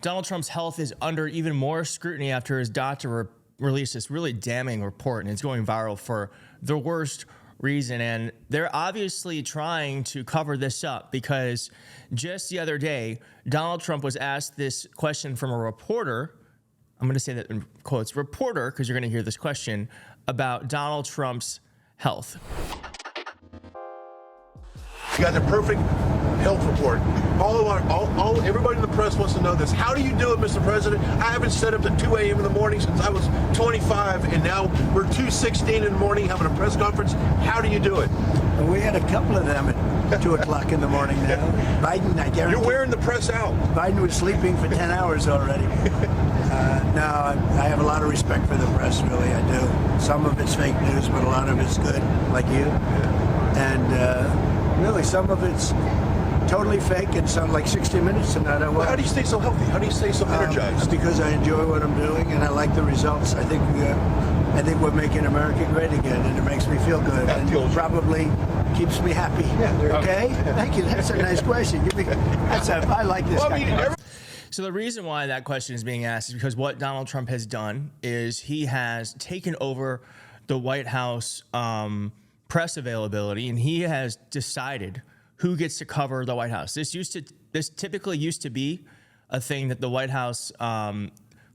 Donald Trump's health is under even more scrutiny after his doctor released this really damning report, and it's going viral for the worst reason. And they're obviously trying to cover this up because just the other day, Donald Trump was asked this question from a reporter. I'm going to say that in quotes, reporter, because you're going to hear this question about Donald Trump's health. You got the perfect health report. Everybody in the press wants to know this. How do you do it, Mr. President? I haven't set up at 2 a.m. in the morning since I was 25, and now we're 2:16 in the morning having a press conference. How do you do it? Well, we had a couple of them at 2 o'clock in the morning now. Biden, I guarantee. You're wearing the press out. Biden was sleeping for 10 hours already. No, I have a lot of respect for the press, really, I do. Some of it's fake news, but a lot of it's good, like you. And really, some of it's totally fake and some like 60 Minutes tonight. How do you stay so healthy? How do you stay so energized? Because I enjoy what I'm doing and I like the results. I think we're making America great again, and it makes me feel good, and probably keeps me happy. Yeah, okay? Thank you. That's a nice question. I like this guy. So the reason why that question is being asked is because what Donald Trump has done is he has taken over the White House press availability, and he has decided who gets to cover the White House. This typically used to be a thing that the White House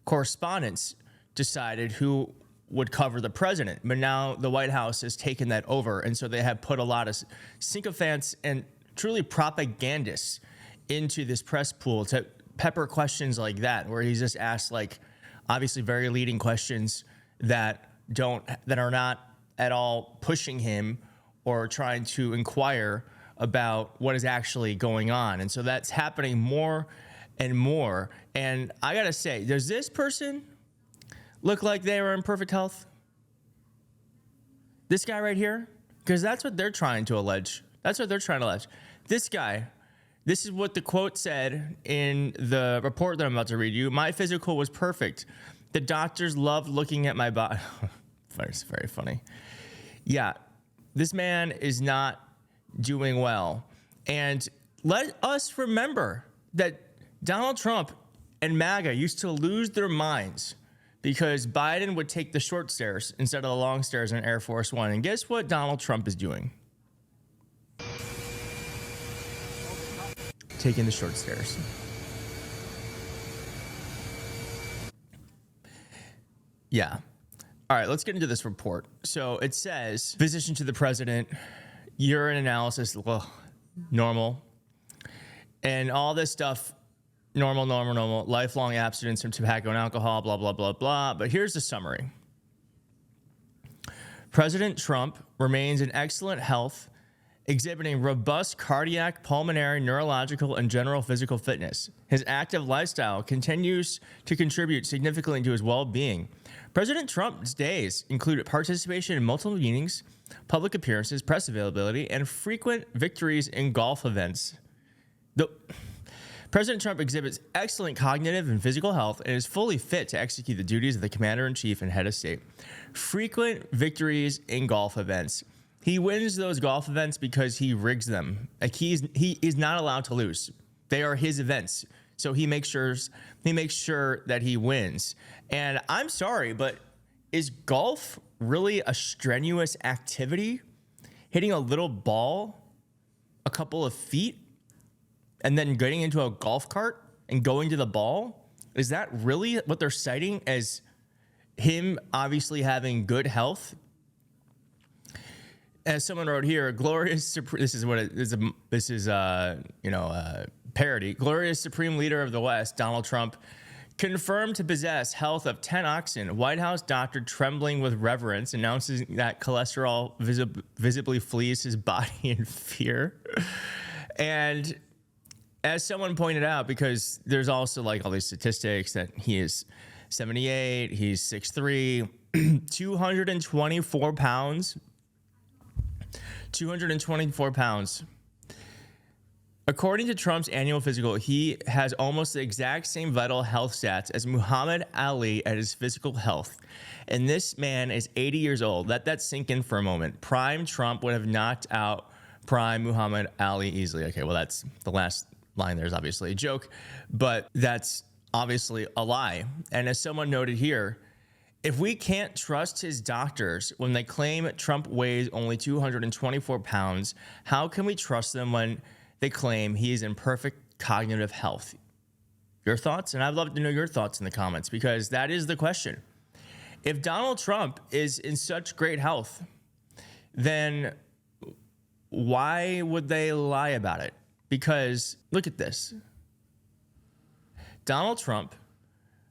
correspondents decided who would cover the president. But now the White House has taken that over, and so they have put a lot of sycophants and truly propagandists into this press pool to pepper questions like that, where he's just asked like obviously very leading questions that are not at all pushing him or trying to inquire about what is actually going on. And so that's happening more and more. And I gotta say, does this person look like they were in perfect health? This guy right here? Because that's what they're trying to allege. This guy, this is what the quote said in the report that I'm about to read you. My physical was perfect. The doctors loved looking at my body. It's very funny. Yeah, this man is not doing well. And let us remember that Donald Trump and MAGA used to lose their minds because Biden would take the short stairs instead of the long stairs in Air Force One. And guess what Donald Trump is doing? Taking the short stairs. Yeah. All right, let's get into this report. So it says, physician to the president, urine analysis, normal. And all this stuff, normal, lifelong abstinence from tobacco and alcohol, blah, blah, blah, blah. But here's the summary. President Trump remains in excellent health, exhibiting robust cardiac, pulmonary, neurological, and general physical fitness. His active lifestyle continues to contribute significantly to his well-being. President Trump's days included participation in multiple meetings, public appearances, press availability, and frequent victories in golf events. President Trump exhibits excellent cognitive and physical health and is fully fit to execute the duties of the commander-in-chief and head of state. Frequent victories in golf events. He wins those golf events because he rigs them. Like he is not allowed to lose. They are his events. So he makes sure that he wins. And I'm sorry, but is golf really a strenuous activity? Hitting a little ball a couple of feet and then getting into a golf cart and going to the ball? Is that really what they're citing as him obviously having good health? As someone wrote here, glorious, this is what it is. This is parody. Glorious Supreme Leader of the West, Donald Trump, confirmed to possess health of 10 oxen. White House doctor trembling with reverence announces that cholesterol visibly flees his body in fear. And as someone pointed out, because there's also like all these statistics that he is 78, he's 6'3", 224 pounds. 224 pounds. According to Trump's annual physical, he has almost the exact same vital health stats as Muhammad Ali at his physical health. And this man is 80 years old. Let that sink in for a moment. Prime Trump would have knocked out prime Muhammad Ali easily. Okay, well, that's the last line. There's obviously a joke, but that's obviously a lie. And as someone noted here, if we can't trust his doctors when they claim Trump weighs only 224 pounds, how can we trust them when they claim he is in perfect cognitive health? Your thoughts? And I'd love to know your thoughts in the comments, because that is the question. If Donald Trump is in such great health, then why would they lie about it? Because look at this. Donald Trump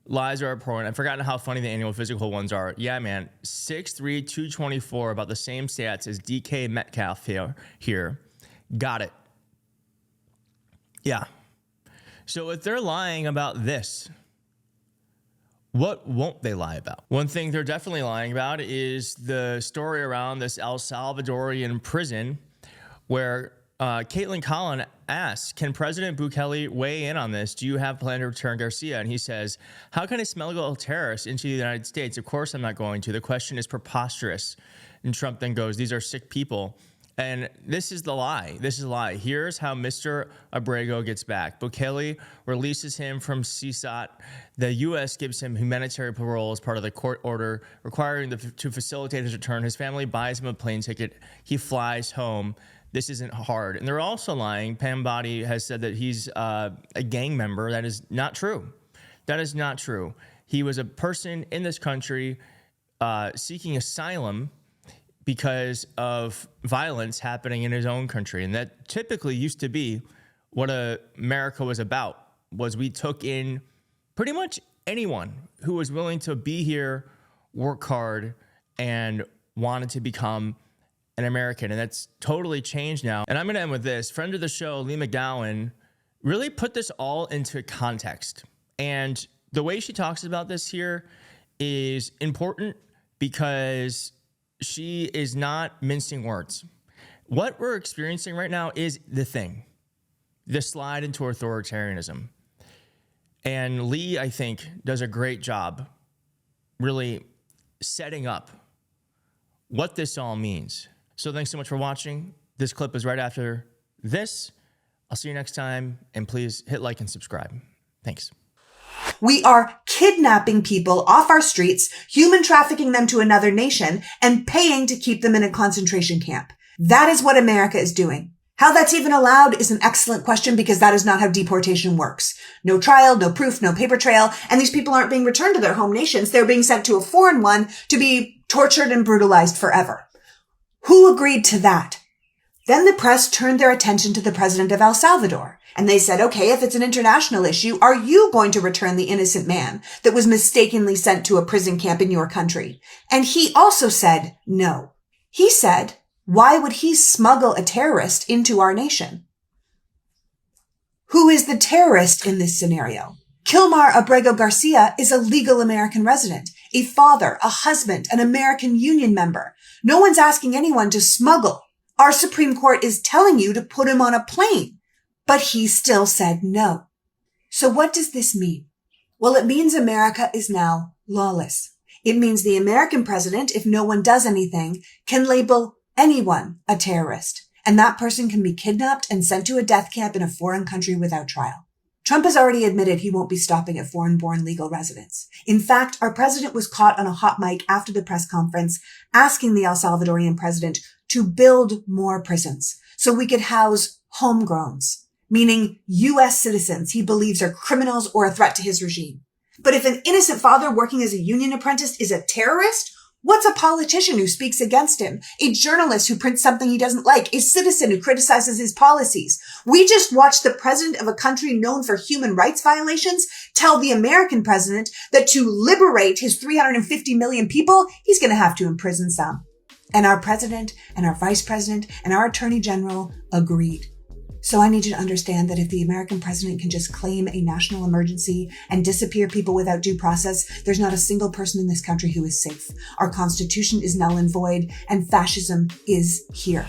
lies are important. I've forgotten how funny the annual physical ones are. Yeah, man. 6'3", 224, about the same stats as DK Metcalf here. Got it. Yeah. So if they're lying about this, what won't they lie about? One thing they're definitely lying about is the story around this El Salvadorian prison where Caitlin Collin asks, can President Bukele weigh in on this? Do you have a plan to return Garcia? And he says, how can I smuggle terrorists into the United States? Of course I'm not going to. The question is preposterous. And Trump then goes, these are sick people. And this is the lie. This is a lie. Here's how Mr. Abrego gets back. Bukele releases him from CSAT. The U.S. gives him humanitarian parole as part of the court order requiring to facilitate his return. His family buys him a plane ticket. He flies home. This isn't hard. And they're also lying. Pam Bondi has said that he's a gang member. That is not true. That is not true. He was a person in this country seeking asylum because of violence happening in his own country. And that typically used to be what America was about, was we took in pretty much anyone who was willing to be here, work hard, and wanted to become an American. And that's totally changed now. And I'm going to end with this. Friend of the show, Lee McGowan, really put this all into context. And the way she talks about this here is important because she is not mincing words. What we're experiencing right now is the thing, the slide into authoritarianism. And Lee, I think, does a great job really setting up what this all means. So thanks so much for watching. This clip is right after this. I'll see you next time, and please hit like and subscribe. Thanks. We are kidnapping people off our streets, human trafficking them to another nation, and paying to keep them in a concentration camp. That is what America is doing. How that's even allowed is an excellent question, because that is not how deportation works. No trial, no proof, no paper trail, and these people aren't being returned to their home nations. They're being sent to a foreign one to be tortured and brutalized forever. Who agreed to that? Then the press turned their attention to the president of El Salvador. And they said, okay, if it's an international issue, are you going to return the innocent man that was mistakenly sent to a prison camp in your country? And he also said no. He said, why would he smuggle a terrorist into our nation? Who is the terrorist in this scenario? Kilmar Abrego Garcia is a legal American resident, a father, a husband, an American Union member. No one's asking anyone to smuggle. Our Supreme Court is telling you to put him on a plane, but he still said no. So what does this mean? Well, it means America is now lawless. It means the American president, if no one does anything, can label anyone a terrorist, and that person can be kidnapped and sent to a death camp in a foreign country without trial. Trump has already admitted he won't be stopping at foreign-born legal residents. In fact, our president was caught on a hot mic after the press conference asking the El Salvadorian president to build more prisons so we could house homegrowns, meaning U.S. citizens he believes are criminals or a threat to his regime. But if an innocent father working as a union apprentice is a terrorist, what's a politician who speaks against him? A journalist who prints something he doesn't like? A citizen who criticizes his policies? We just watched the president of a country known for human rights violations tell the American president that to liberate his 350 million people, he's going to have to imprison some. And our president and our vice president and our attorney general agreed. So I need you to understand that if the American president can just claim a national emergency and disappear people without due process, there's not a single person in this country who is safe. Our Constitution is null and void, and fascism is here.